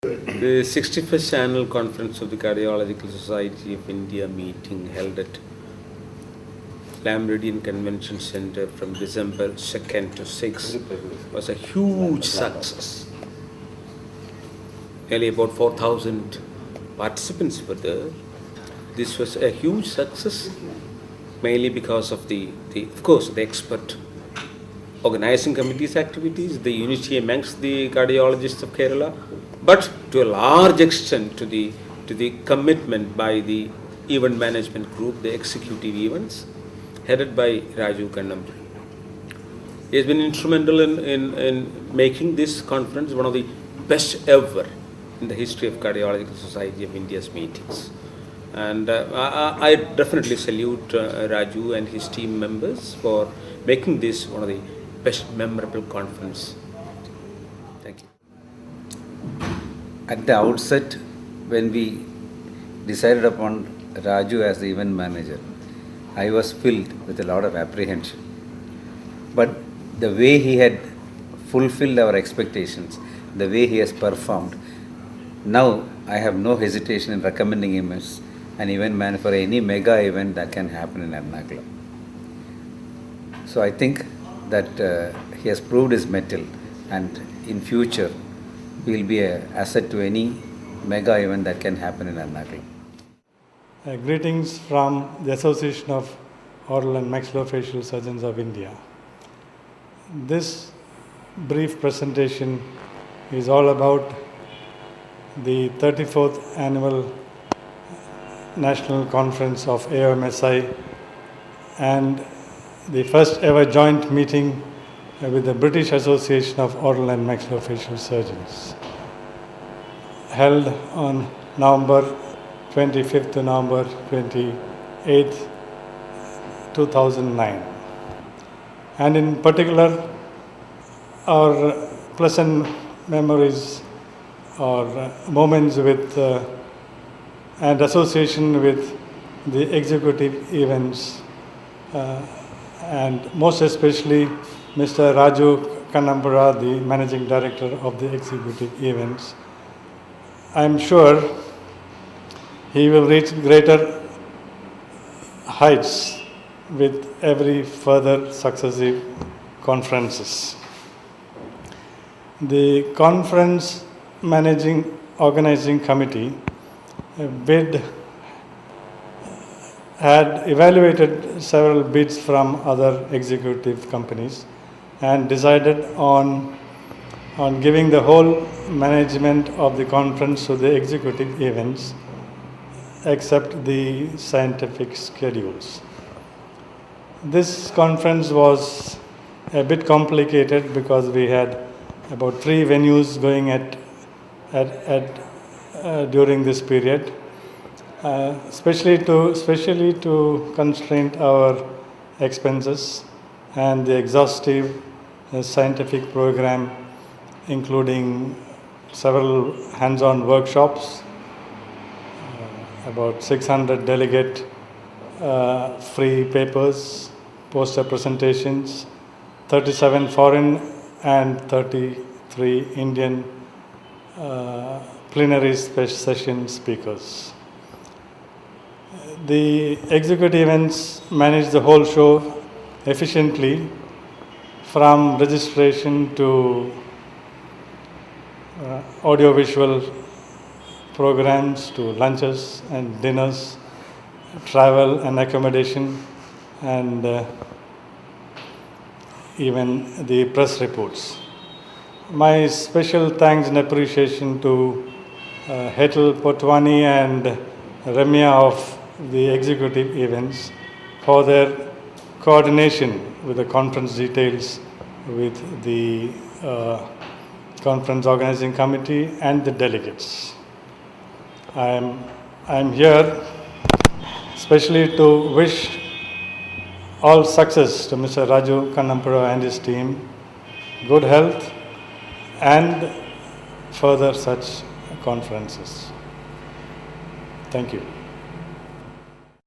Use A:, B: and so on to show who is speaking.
A: The 61st Annual Conference of the Cardiological Society of India meeting held at Lamridian Convention Center from December 2nd to 6th was a huge success. Nearly about 4,000 participants were there. This was a huge success, mainly because of of course, the expert organizing committee's activities, the unity amongst the cardiologists of Kerala, but to a large extent to the commitment by the event management group, the executive events, headed by Raju Kannambur. He has been instrumental in making this conference one of the best ever in the history of Cardiological Society of India's meetings. And I definitely salute Raju and his team members for making this one of the best memorable conference. Thank you.
B: At the outset, when we decided upon Raju as the event manager, I was filled with a lot of apprehension. But the way he had fulfilled our expectations, the way he has performed, now I have no hesitation in recommending him as an event manager for any mega event that can happen in Ernakulam. So I think that he has proved his mettle, and in future he will be an asset to any mega event that can happen in Ernakulam.
C: Greetings from the Association of Oral and Maxillofacial Surgeons of India. This brief presentation is all about the 34th Annual National Conference of AOMSI and the first ever joint meeting with the British Association of Oral and Maxillofacial Surgeons, held on November 25th to November 28th, 2009. And in particular, our pleasant memories or moments with and association with the executive events, and most especially Mr. Raju Kannambur, the Managing Director of the executive events. I am sure he will reach greater heights with every further successive conferences. The conference organizing committee had evaluated several bids from other executive companies and decided on giving the whole management of the conference to the executive events, except the scientific schedules. This conference was a bit complicated because we had about 3 venues going during this period, especially to constrain our expenses, and the exhaustive scientific program, including several hands-on workshops, about 600 delegate free papers, poster presentations, 37 foreign and 33 Indian plenary session speakers. The executive events managed the whole show efficiently, from registration to audiovisual programs to lunches and dinners, travel and accommodation, and even the press reports. My special thanks and appreciation to Hetal Potwani and Ramya of the executive events for their coordination with the conference details with the conference organizing committee and the delegates. I am here especially to wish all success to Mr. Raju Kannambur and his team, good health, and further such conferences. Thank you.